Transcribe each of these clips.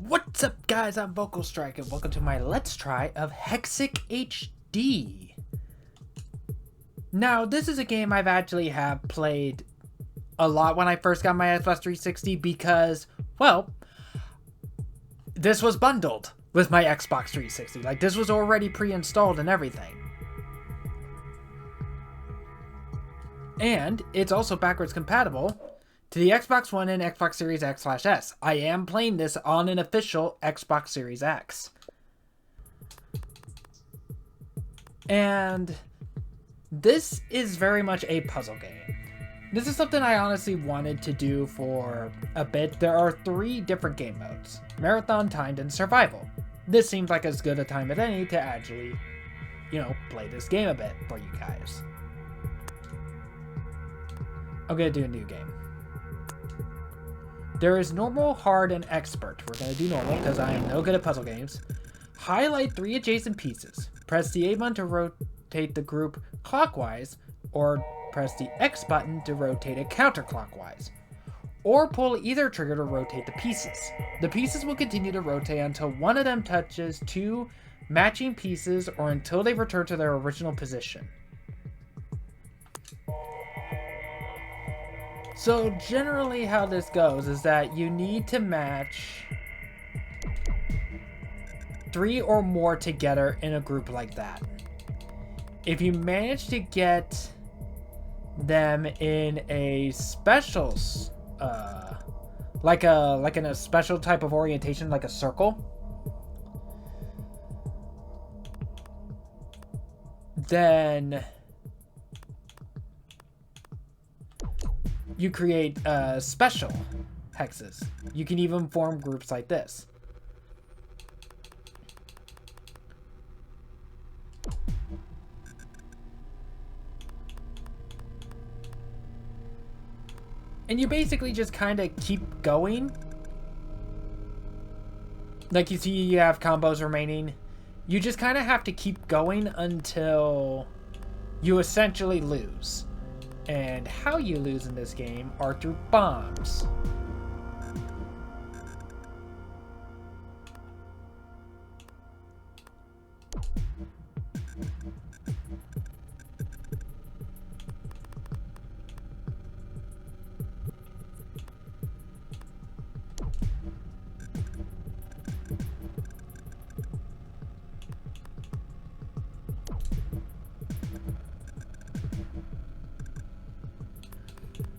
What's up, guys? I'm Vocal Strike, and welcome to my Let's Try of Hexic HD. Now, this is a game I've actually have played a lot when I first got my Xbox 360 because, well, this was bundled with my Xbox 360. Like, this was already pre-installed and everything. And it's also backwards compatible to the Xbox One and Xbox Series X/S. I am playing this on an official Xbox Series X. And this is very much a puzzle game. This is something I honestly wanted to do for a bit. There are 3 different game modes: Marathon, Timed, and Survival. This seems like as good a time as any to actually, play this game a bit for you guys. I'm gonna do a new game. There is normal, hard, and expert. We're going to do normal because I am no good at puzzle games. Highlight 3 adjacent pieces. Press the A button to rotate the group clockwise, or press the X button to rotate it counterclockwise. Or pull either trigger to rotate the pieces. The pieces will continue to rotate until one of them touches 2 matching pieces or until they return to their original position. So generally how this goes is that you need to match 3 or more together in a group like that. If you manage to get them in a special, like in a special type of orientation, like a circle, then you create special hexes. You can even form groups like this. And you basically just kind of keep going. Like you see, you have combos remaining. You just kind of have to keep going until you essentially lose. And how you lose in this game are through bombs.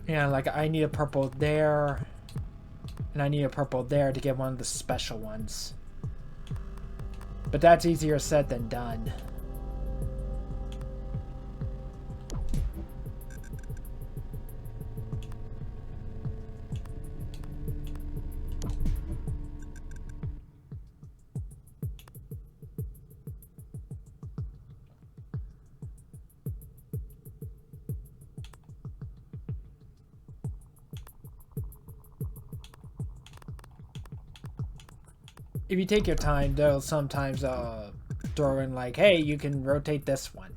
Yeah, like I need a purple there, and I need a purple there to get one of the special ones. But that's easier said than done. If you take your time, they'll sometimes throw in like, hey, you can rotate this one.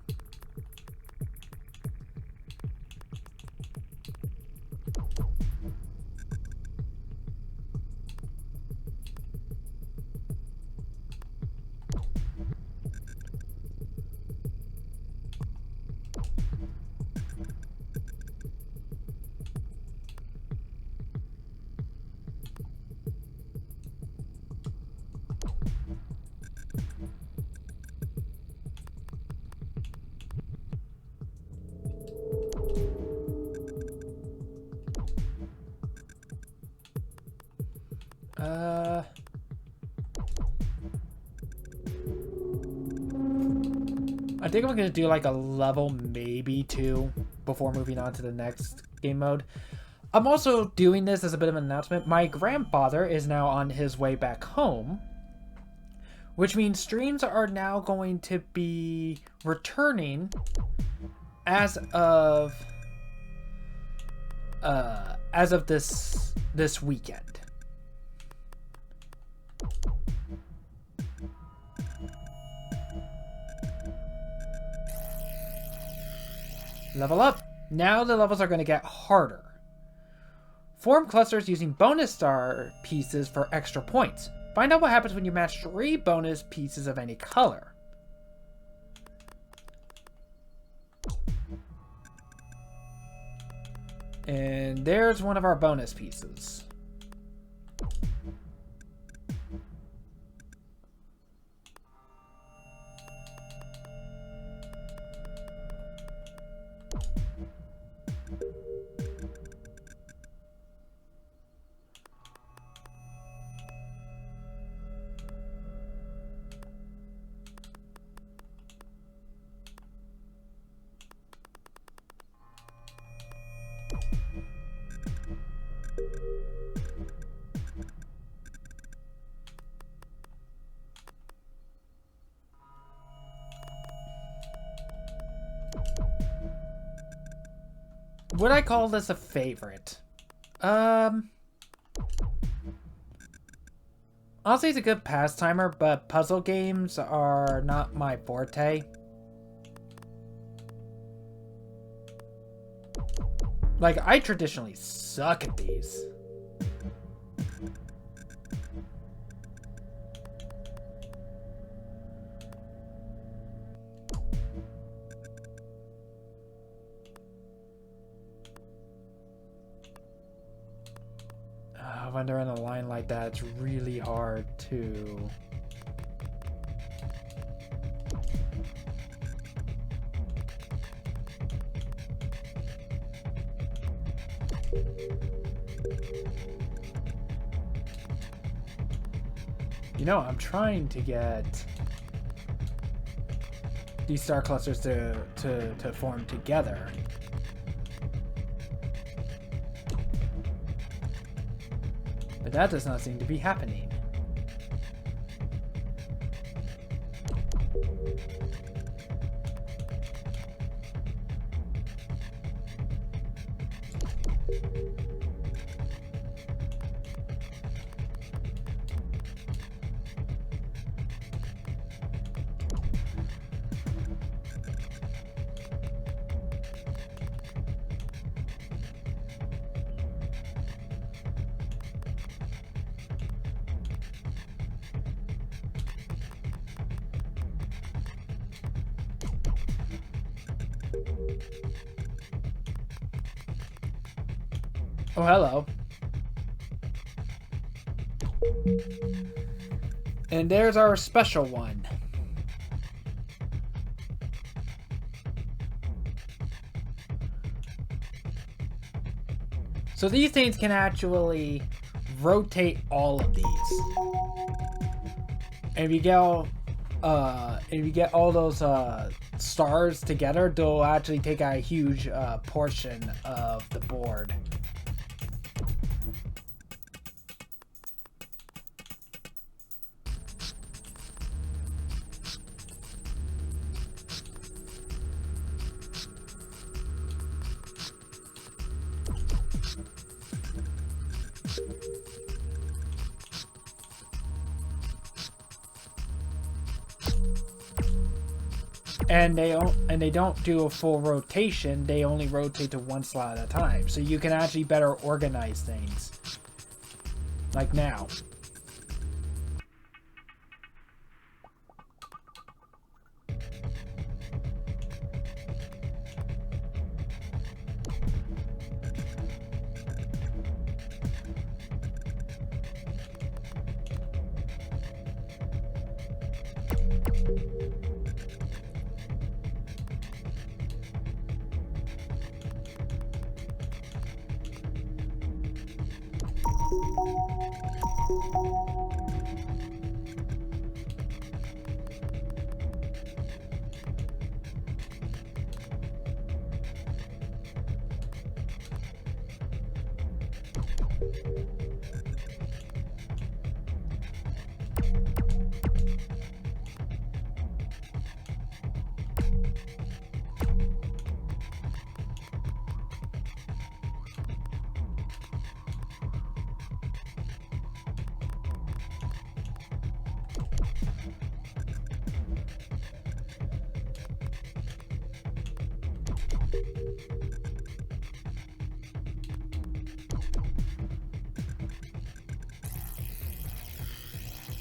I think I'm going to do like a level, maybe 2, before moving on to the next game mode. I'm also doing this as a bit of an announcement. My grandfather is now on his way back home, which means streams are now going to be returning as of this weekend. Level up. Now the levels are going to get harder. Form clusters using bonus star pieces for extra points. Find out what happens when you match 3 bonus pieces of any color. And there's one of our bonus pieces. Would I call this a favorite? Honestly, it's a good pastimer, but puzzle games are not my forte. Like, I traditionally suck at these. When they're in a line like that, it's really hard to... You know, I'm trying to get these star clusters to form together. But that does not seem to be happening. Oh, hello. And there's our special one. So these things can actually rotate all of these. And if you get all those stars together, they'll actually take a huge portion of the board. And they don't do a full rotation. They only rotate to one slot at a time. So you can actually better organize things. Like now.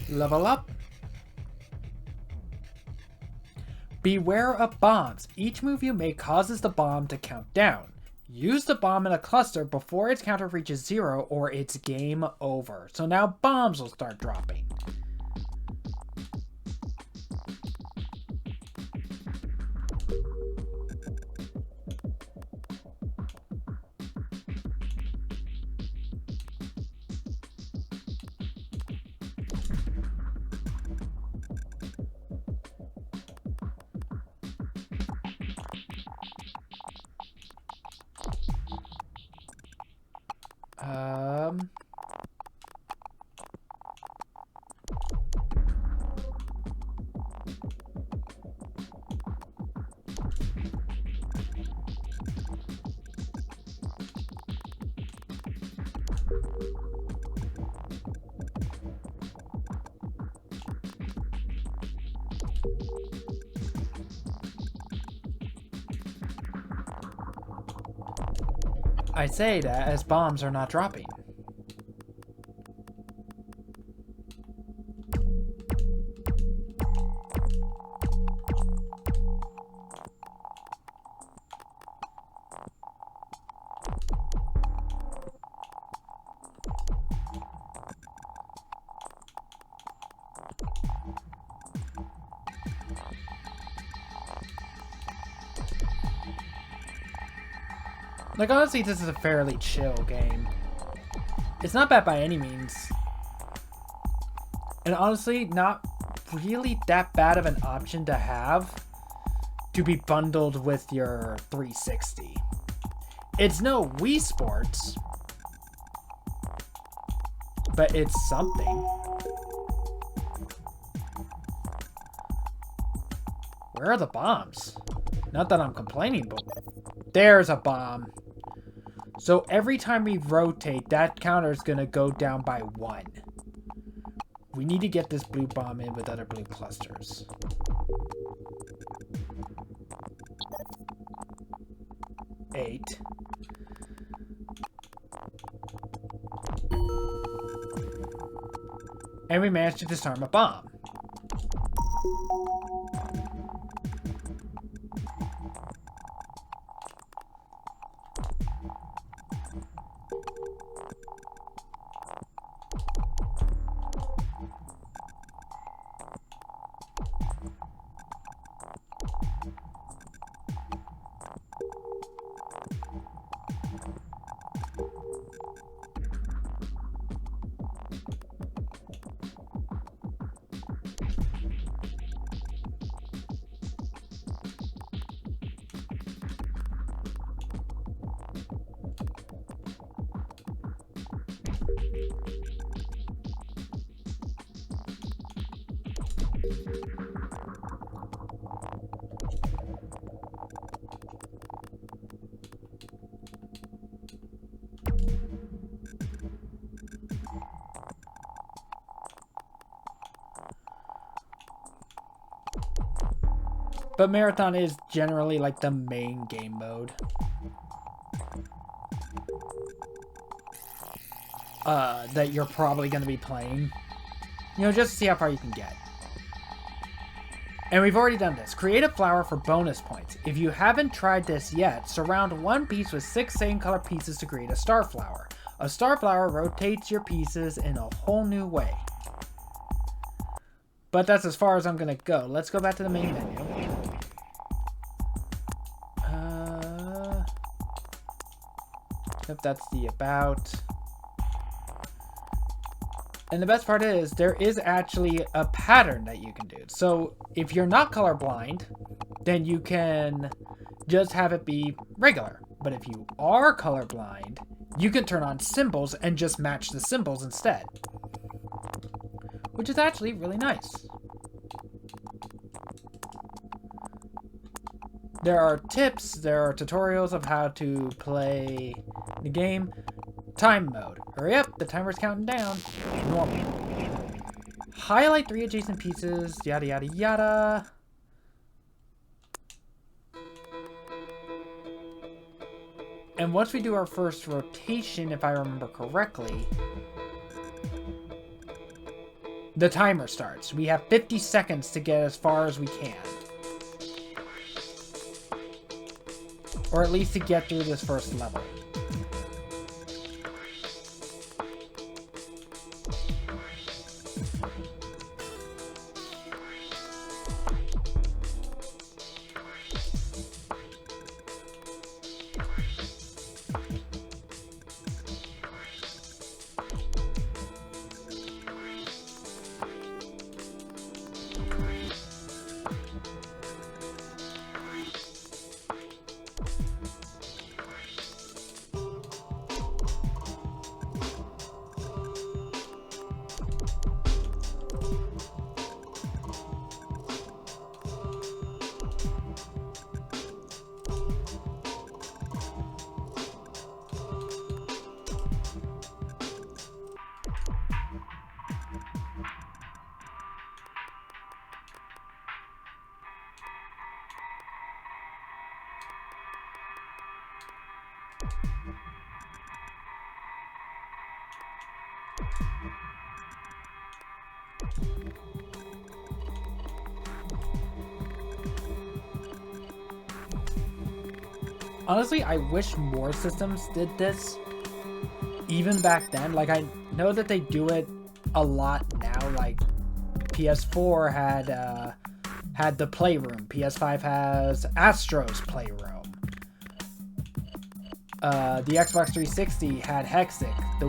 Level up. Beware of bombs. Each move you make causes the bomb to count down. Use the bomb in a cluster before its counter reaches 0 or it's game over. So now bombs will start dropping. I say that as bombs are not dropping. Like, honestly, this is a fairly chill game. It's not bad by any means. And honestly, not really that bad of an option to have to be bundled with your 360. It's no Wii Sports, but it's something. Where are the bombs? Not that I'm complaining, but there's a bomb. So every time we rotate, that counter is going to go down by 1. We need to get this blue bomb in with other blue clusters. Eight. And we managed to disarm a bomb. But Marathon is generally like the main game mode. That you're probably going to be playing. You know, just to see how far you can get. And we've already done this. Create a flower for bonus points. If you haven't tried this yet, surround one piece with 6 same color pieces to create a star flower. A star flower rotates your pieces in a whole new way. But that's as far as I'm going to go. Let's go back to the main menu. Yep, that's the about. And the best part is, there is actually a pattern that you can do. So, if you're not colorblind, then you can just have it be regular. But if you are colorblind, you can turn on symbols and just match the symbols instead. Which is actually really nice. There are tips, there are tutorials of how to play the game. Time mode. Hurry up, the timer's counting down. Normal. Highlight 3 adjacent pieces, yada yada yada. And once we do our first rotation, if I remember correctly, the timer starts. We have 50 seconds to get as far as we can. Or at least to get through this first level. Honestly, I wish more systems did this. Even back then, like I know that they do it a lot now. Like PS4 had the Playroom. PS5 has Astro's Playroom. The Xbox 360 had Hexic. The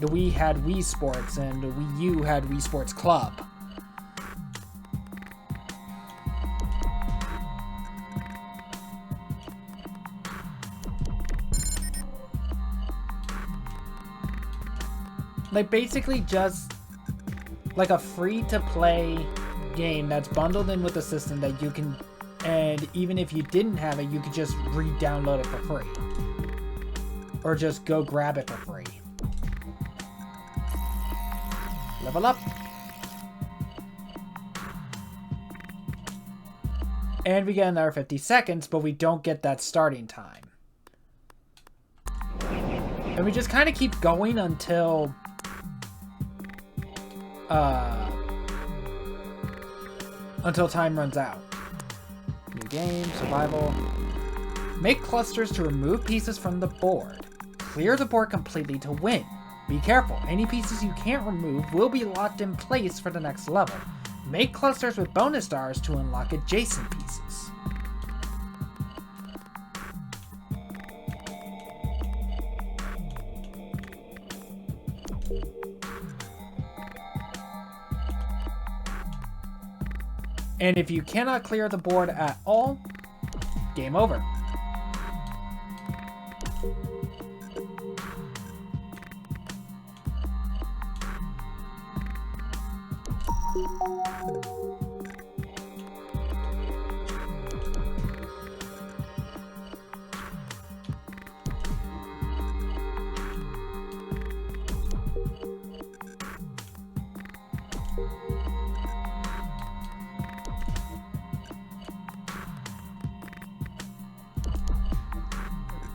Wii had Wii Sports, and the Wii U had Wii Sports Club. Like basically just like a free-to-play game that's bundled in with the system that you can, and even if you didn't have it, you could just re-download it for free. Or just go grab it for free. Level up. And we get another 50 seconds, but we don't get that starting time. And we just kind of keep going until time runs out. New game, survival. Make clusters to remove pieces from the board. Clear the board completely to win. Be careful, any pieces you can't remove will be locked in place for the next level. Make clusters with bonus stars to unlock adjacent pieces. And if you cannot clear the board at all, game over.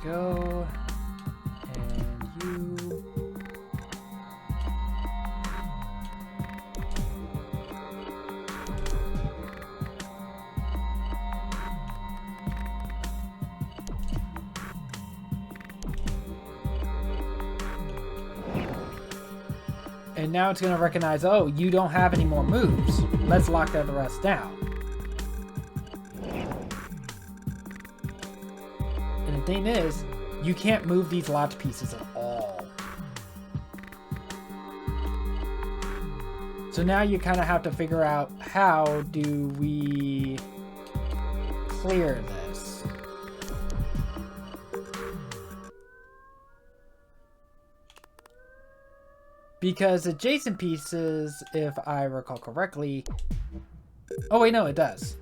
Go, and you. And now it's going to recognize, oh, you don't have any more moves. Let's lock the rest down. And the thing is, you can't move these locked pieces at all. So now you kind of have to figure out, how do we clear this? Because adjacent pieces, if I recall correctly... Oh wait, no, it does.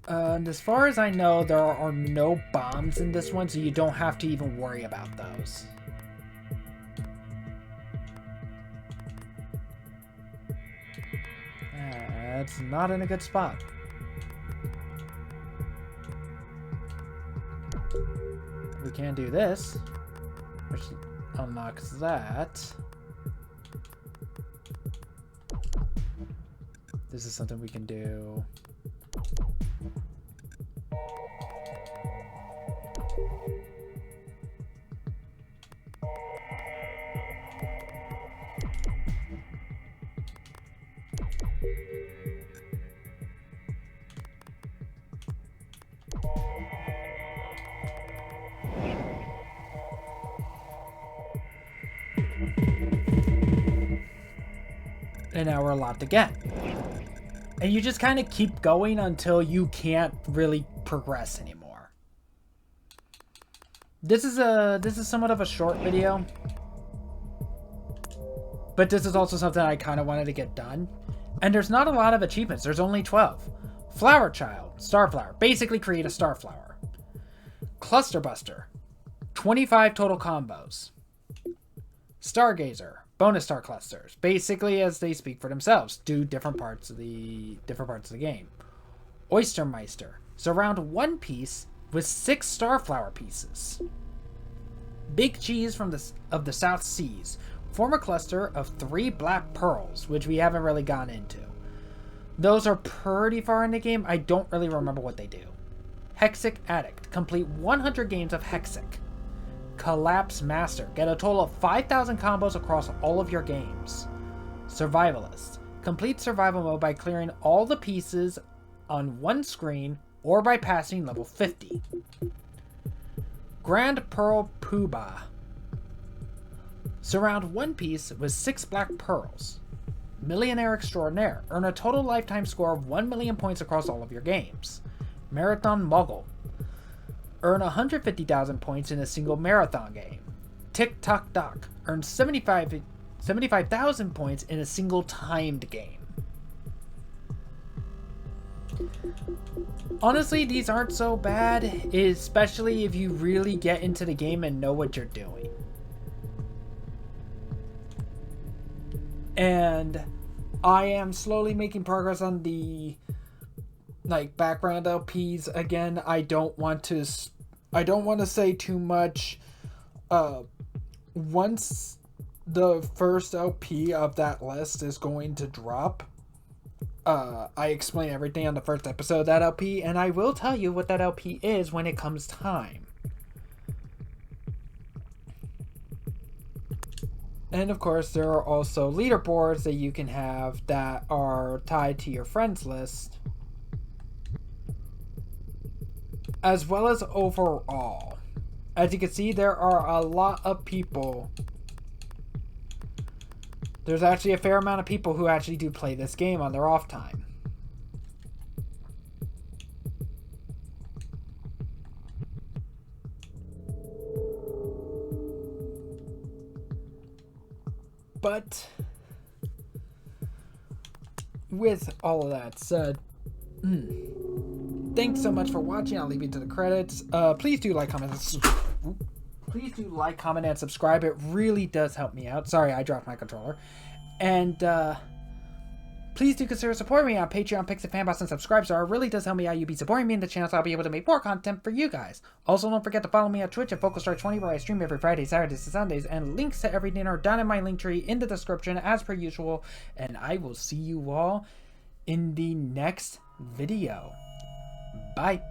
And as far as I know, there are no bombs in this one, so you don't have to even worry about those. That's not in a good spot. We can do this, which unlocks that. This is something we can do. And now we're locked again. And you just kind of keep going until you can't really progress anymore. This is somewhat of a short video. But this is also something I kind of wanted to get done. And there's not a lot of achievements. There's only 12. Flower Child, Starflower. Basically create a Starflower. Cluster Buster. 25 total combos. Stargazer. Bonus star clusters. Basically, as they speak for themselves, do different parts of the game. Oystermeister. Surround one piece with 6 Starflower pieces. Big Cheese of the South Seas. Form a cluster of 3 black pearls, which we haven't really gone into. Those are pretty far in the game. I don't really remember what they do. Hexic Addict. Complete 100 games of Hexic. Collapse Master. Get a total of 5,000 combos across all of your games. Survivalist. Complete survival mode by clearing all the pieces on one screen or by passing level 50. Grand Pearl Poobah. Surround one piece with 6 black pearls. Millionaire Extraordinaire. Earn a total lifetime score of 1 million points across all of your games. Marathon Mogul. Earn 150,000 points in a single marathon game. Tick Tock Doc. Earn 75,000 points in a single timed game. Honestly, these aren't so bad, especially if you really get into the game and know what you're doing. And I am slowly making progress on the background LPs. Again, I don't want to say too much. Once the first LP of that list is going to drop, I explain everything on the first episode of that LP, and I will tell you what that LP is when it comes time. And of course, there are also leaderboards that you can have that are tied to your friends list, as well as overall. As you can see, there are a lot of people. There's actually a fair amount of people who actually do play this game on their off time. But with all of that said, thanks so much for watching. I'll leave you to the credits. Please do like, comment, and subscribe. It really does help me out. Sorry, I dropped my controller. And please do consider supporting me on Patreon, Pixie, Fanbots, and Subscribe. So it really does help me out. You'll be supporting me in the channel, so I'll be able to make more content for you guys. Also, don't forget to follow me on Twitch at FocalStar20, where I stream every Friday, Saturdays, and Sundays. And links to everything are down in my link tree in the description, as per usual. And I will see you all in the next video. Bye.